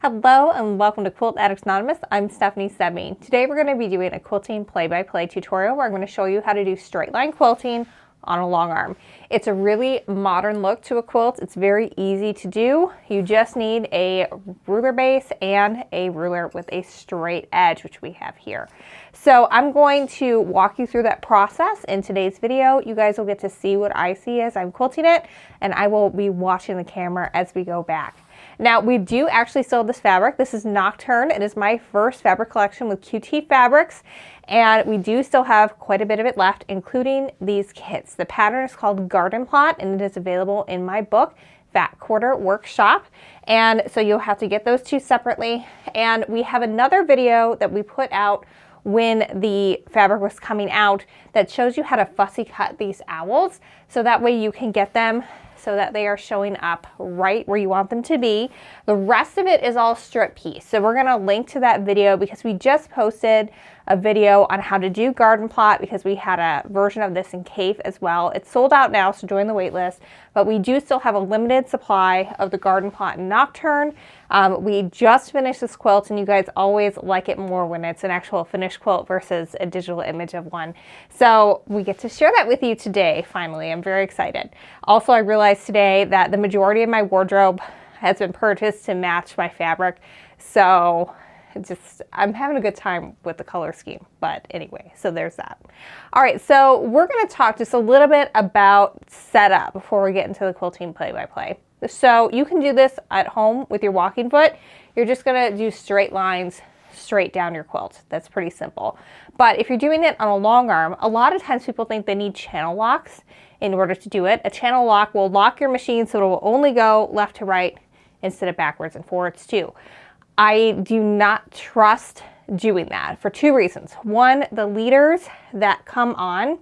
Hello and welcome to Quilt Addicts Anonymous. I'm Stephanie Soebbing. Today we're going to be doing a quilting play-by-play tutorial where I'm going to show you how to do straight line quilting on a long arm. It's a really modern look to a quilt. It's very easy to do. You just need a ruler base and a ruler with a straight edge, which we have here. So I'm going to walk you through that process in today's video. You guys will get to see what I see as I'm quilting it, and I will be watching the camera as we go back. Now, we do actually sell this fabric. This is Nocturne. It is my first fabric collection with QT Fabrics, and we do still have quite a bit of it left, including these kits. The pattern is called Garden Plot, and it is available in my book, Fat Quarter Workshop. And so you'll have to get those two separately. And we have another video that we put out when the fabric was coming out that shows you how to fussy cut these owls, so that way you can get them so that they are showing up right where you want them to be. The rest of it is all strip piece. So we're gonna link to that video because we just posted a video on how to do Garden Plot because we had a version of this in Cave as well. It's sold out now, so join the wait list, but we do still have a limited supply of the Garden Plot and Nocturne. We just finished this quilt, and you guys always like it more when it's an actual finished quilt versus a digital image of one. So we get to share that with you today, finally. I'm very excited. Also, I realized today that the majority of my wardrobe has been purchased to match my fabric. So I'm having a good time with the color scheme, but anyway, so there's that. All right, so we're going to talk just a little bit about setup before we get into the quilting play-by-play. So you can do this at home with your walking foot. You're just going to do straight lines straight down your quilt. That's pretty simple. But if you're doing it on a long arm, a lot of times people think they need channel locks in order to do it. A channel lock will lock your machine so it will only go left to right instead of backwards and forwards too. I do not trust doing that for two reasons. One, the leaders that come on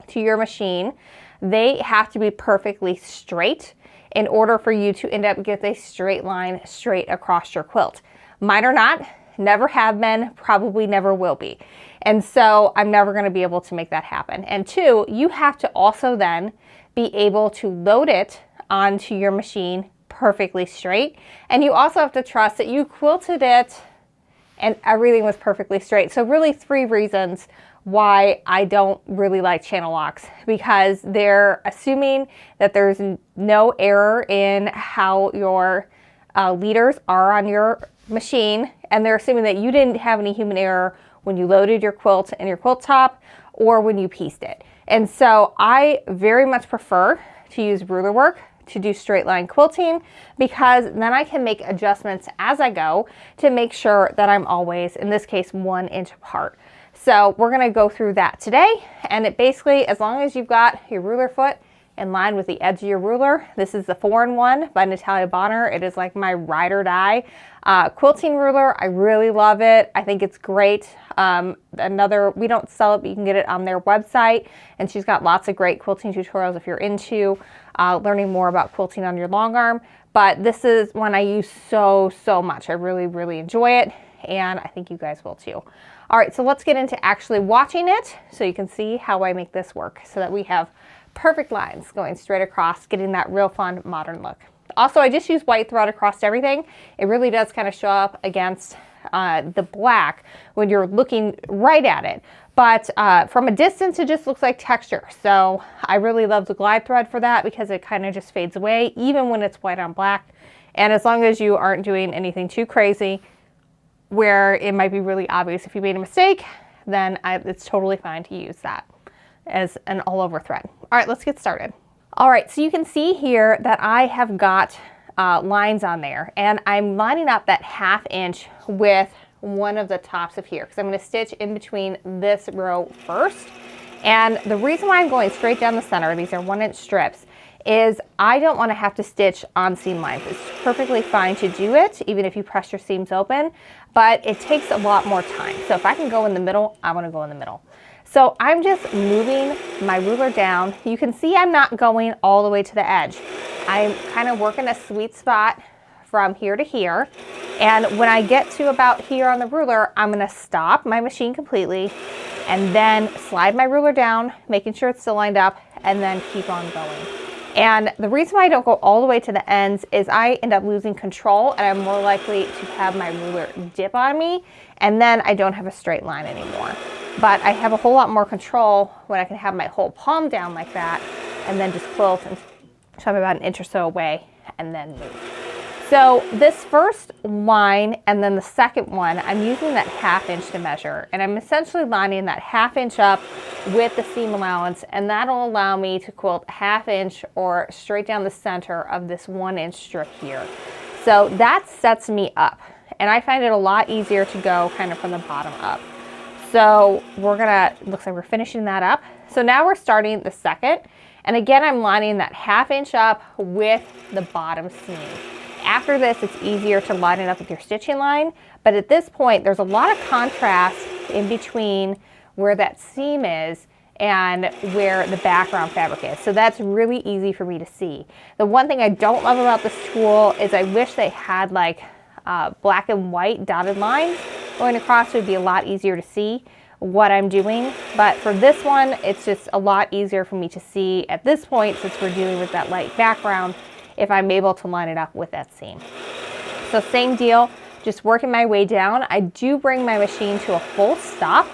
to your machine, they have to be perfectly straight in order for you to end up with a straight line straight across your quilt. Mine are not, never have been, probably never will be. And so I'm never going to be able to make that happen. And two, you have to also then be able to load it onto your machine perfectly straight. And you also have to trust that you quilted it and everything was perfectly straight. So really three reasons why I don't really like channel locks, because they're assuming that there's no error in how your leaders are on your machine, and they're assuming that you didn't have any human error when you loaded your quilt and your quilt top or when you pieced it. And so I very much prefer to use ruler work to do straight line quilting, because then I can make adjustments as I go to make sure that I'm always, in this case, 1 inch apart. So we're going to go through that today, and it basically, as long as you've got your ruler foot in line with the edge of your ruler. This is the 4-in-1 by Natalia Bonner. It is like my ride or die quilting ruler. I really love it. I think it's great. We don't sell it, but you can get it on their website, and she's got lots of great quilting tutorials if you're into learning more about quilting on your long arm. But this is one I use so much. I really enjoy it, and I think you guys will too. All right, so let's get into actually watching it so you can see how I make this work so that we have perfect lines going straight across, getting that real fun modern look. Also, I just use white thread across everything. It really does kind of show up against the black when you're looking right at it. But from a distance, it just looks like texture. So I really love the glide thread for that because it kind of just fades away even when it's white on black. And as long as you aren't doing anything too crazy where it might be really obvious if you made a mistake, then it's totally fine to use that as an all-over thread. All right, let's get started. All right, so you can see here that I have got lines on there, and I'm lining up that 1/2 inch with one of the tops of here because I'm going to stitch in between this row first. And the reason why I'm going straight down the center, these are 1-inch strips, is I don't want to have to stitch on seam lines. It's perfectly fine to do it, even if you press your seams open, but it takes a lot more time. So if I can go in the middle, I want to go in the middle. So I'm just moving my ruler down. You can see I'm not going all the way to the edge. I'm kind of working a sweet spot from here to here. And when I get to about here on the ruler, I'm going to stop my machine completely and then slide my ruler down, making sure it's still lined up, and then keep on going. And the reason why I don't go all the way to the ends is I end up losing control, and I'm more likely to have my ruler dip on me, and then I don't have a straight line anymore. But I have a whole lot more control when I can have my whole palm down like that, and then just quilt and so I'm about an inch or so away and then move. So this first line and then the second one, I'm using that 1/2 inch to measure, and I'm essentially lining that 1/2 inch up with the seam allowance, and that'll allow me to quilt 1/2 inch or straight down the center of this 1 inch strip here. So that sets me up, and I find it a lot easier to go kind of from the bottom up. So looks like we're finishing that up. So now we're starting the second, and again I'm lining that 1/2 inch up with the bottom seam. After this, it's easier to line it up with your stitching line, but at this point, there's a lot of contrast in between where that seam is and where the background fabric is. So that's really easy for me to see. The one thing I don't love about this tool is I wish they had like black and white dotted lines going across. It would be a lot easier to see what I'm doing. But for this one, it's just a lot easier for me to see at this point, since we're dealing with that light background, if I'm able to line it up with that seam. So same deal, just working my way down. I do bring my machine to a full stop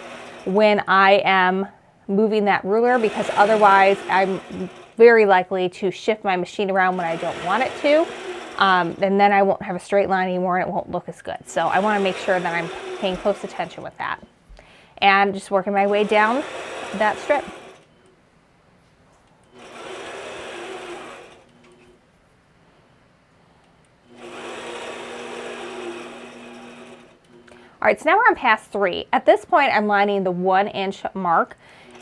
when I am moving that ruler, because otherwise I'm very likely to shift my machine around when I don't want it to. And then I won't have a straight line anymore and it won't look as good. So I want to make sure that I'm paying close attention with that. And just working my way down that strip. All right, so now we're on pass 3. At this point, I'm lining the 1 inch mark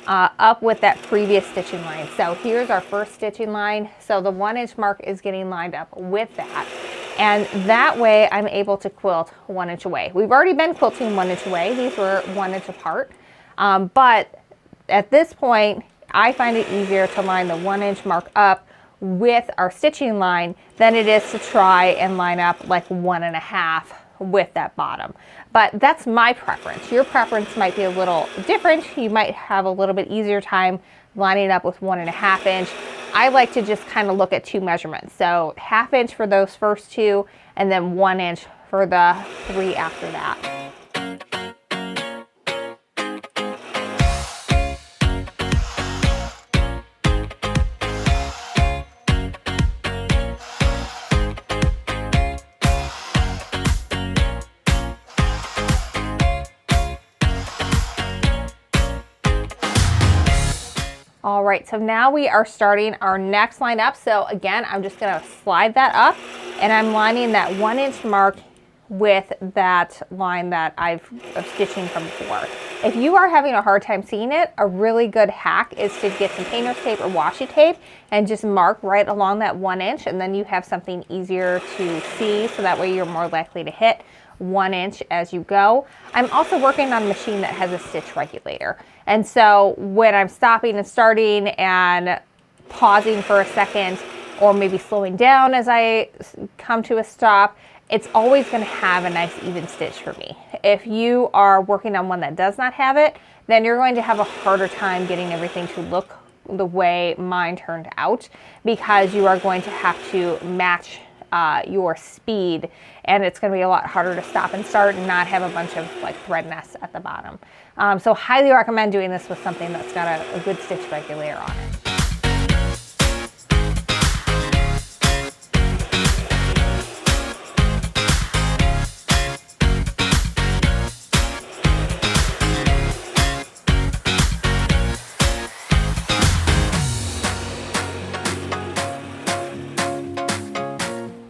up with that previous stitching line. So here's our first stitching line. So the 1 inch mark is getting lined up with that. And that way I'm able to quilt 1 inch away. We've already been quilting 1 inch away. These were 1 inch apart. But at this point, I find it easier to line the 1 inch mark up with our stitching line than it is to try and line up like 1.5 with that bottom. But that's my preference. Your preference might be a little different. You might have a little bit easier time lining up with 1.5 inch. I like to just kind of look at 2 measurements. So 1/2 inch for those first 2, and then 1 inch for the 3 after that. All right, so now we are starting our next line up. So again, I'm just gonna slide that up, and I'm lining that 1 inch mark with that line that I've stitching from before. If you are having a hard time seeing it, a really good hack is to get some painter's tape or washi tape and just mark right along that 1 inch, and then you have something easier to see, so that way you're more likely to hit 1 inch as you go. I'm also working on a machine that has a stitch regulator. And so when I'm stopping and starting and pausing for a second, or maybe slowing down as I come to a stop, it's always going to have a nice even stitch for me. If you are working on one that does not have it, then you're going to have a harder time getting everything to look the way mine turned out, because you are going to have to match your speed, and it's going to be a lot harder to stop and start and not have a bunch of like thread nests at the bottom. So highly recommend doing this with something that's got a good stitch regulator on it.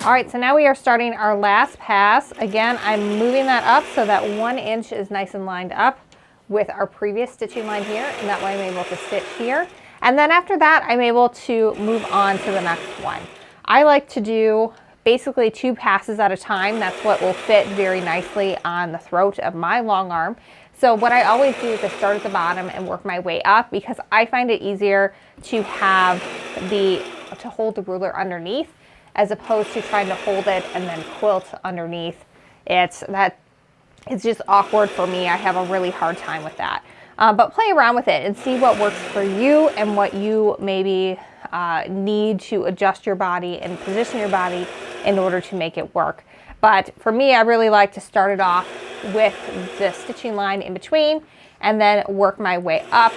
All right, so now we are starting our last pass. Again, I'm moving that up so that 1 inch is nice and lined up with our previous stitching line here, and that way I'm able to stitch here. And then after that, I'm able to move on to the next one. I like to do basically 2 passes at a time. That's what will fit very nicely on the throat of my long arm. So what I always do is I start at the bottom and work my way up, because I find it easier to have to hold the ruler underneath, as opposed to trying to hold it and then quilt underneath. It's just awkward for me. I have a really hard time with that. But play around with it and see what works for you and what you maybe need to adjust your body and position your body in order to make it work. But for me, I really like to start it off with the stitching line in between and then work my way up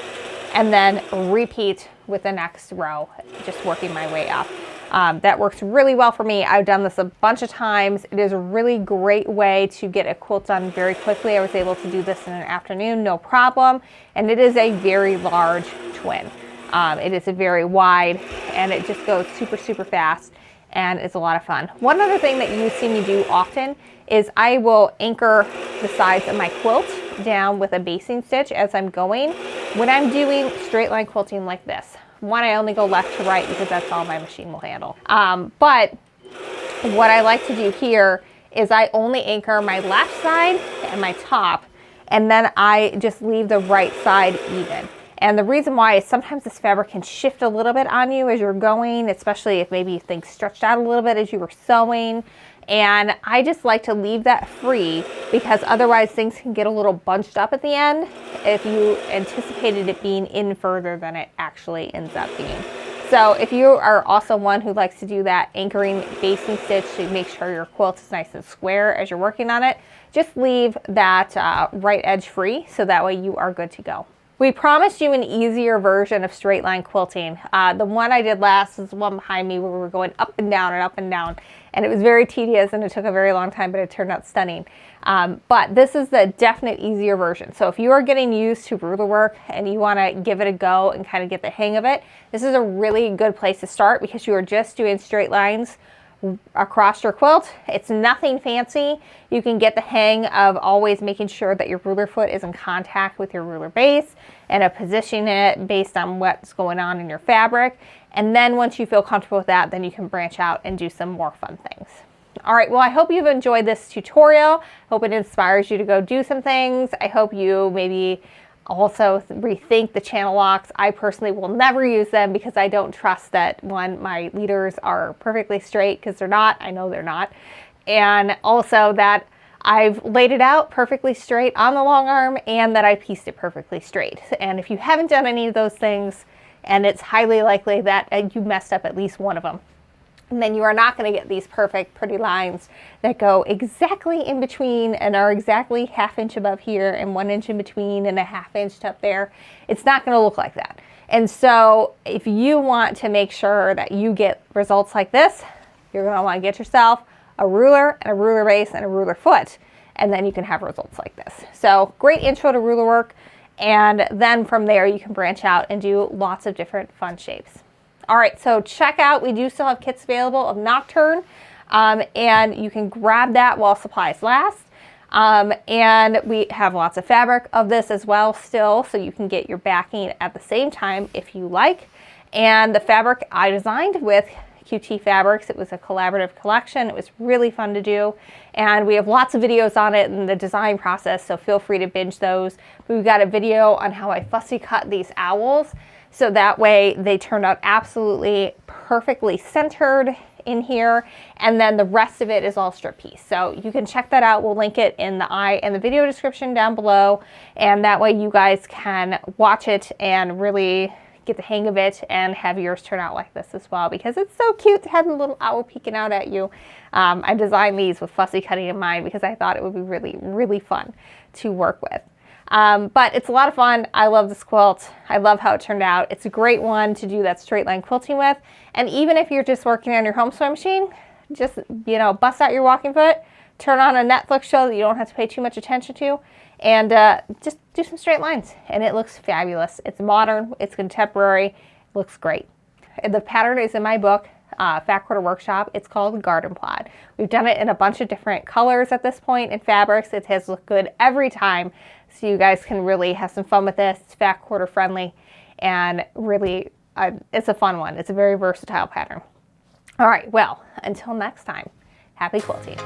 and then repeat with the next row, just working my way up. That works really well for me. I've done this a bunch of times. It is a really great way to get a quilt done very quickly. I was able to do this in an afternoon, no problem. And it is a very large twin. It is a very wide, and it just goes super, super fast, and it's a lot of fun. One other thing that you see me do often is I will anchor the sides of my quilt down with a basting stitch as I'm going when I'm doing straight line quilting like this. One, I only go left to right because that's all my machine will handle. But what I like to do here is I only anchor my left side and my top, and then I just leave the right side even. And the reason why is sometimes this fabric can shift a little bit on you as you're going, especially if maybe things stretched out a little bit as you were sewing. And I just like to leave that free because otherwise things can get a little bunched up at the end if you anticipated it being in further than it actually ends up being. So if you are also one who likes to do that anchoring basting stitch to make sure your quilt is nice and square as you're working on it, just leave that right edge free so that way you are good to go. We promised you an easier version of straight line quilting. The one I did last is the one behind me where we were going up and down and up and down. And it was very tedious and it took a very long time, but it turned out stunning. But this is the definite easier version. So if you are getting used to ruler work and you want to give it a go and kind of get the hang of it, this is a really good place to start because you are just doing straight lines across your quilt. It's nothing fancy. You can get the hang of always making sure that your ruler foot is in contact with your ruler base and positioning it based on what's going on in your fabric. And then once you feel comfortable with that, then you can branch out and do some more fun things. All right, well, I hope you've enjoyed this tutorial. Hope it inspires you to go do some things. I hope you maybe also rethink the channel locks. I personally will never use them because I don't trust that, one, my leaders are perfectly straight, because they're not. I know they're not. And also that I've laid it out perfectly straight on the long arm and that I pieced it perfectly straight. And if you haven't done any of those things, and it's highly likely that you messed up at least one of them, and then you are not going to get these perfect pretty lines that go exactly in between and are exactly 1/2 inch above here and 1 inch in between and a 1/2 inch up there. It's not going to look like that. And so if you want to make sure that you get results like this, you're going to want to get yourself a ruler and a ruler base and a ruler foot, and then you can have results like this. So great intro to ruler work. And then from there, you can branch out and do lots of different fun shapes. All right, so check out, we do still have kits available of Nocturne, and you can grab that while supplies last. And we have lots of fabric of this as well still, so you can get your backing at the same time if you like. And the fabric I designed with QT Fabrics. It was a collaborative collection. It was really fun to do. And we have lots of videos on it in the design process, so feel free to binge those. We've got a video on how I fussy cut these owls, so that way they turned out absolutely perfectly centered in here, and then the rest of it is all strip piece. So you can check that out. We'll link it in the video description down below, and that way you guys can watch it and really get the hang of it and have yours turn out like this as well, because it's so cute to have a little owl peeking out at you. I designed these with fussy cutting in mind because I thought it would be really, really fun to work with. But it's a lot of fun. I love this quilt. I love how it turned out. It's a great one to do that straight line quilting with. And even if you're just working on your home sewing machine, just, you know, bust out your walking foot, turn on a Netflix show that you don't have to pay too much attention to, and just do some straight lines. And it looks fabulous. It's modern, it's contemporary, it looks great. The pattern is in my book, Fat Quarter Workshop. It's called Garden Plot. We've done it in a bunch of different colors at this point and fabrics. It has looked good every time. So you guys can really have some fun with this. It's fat quarter friendly, and really, it's a fun one. It's a very versatile pattern. All right, well, until next time, happy quilting.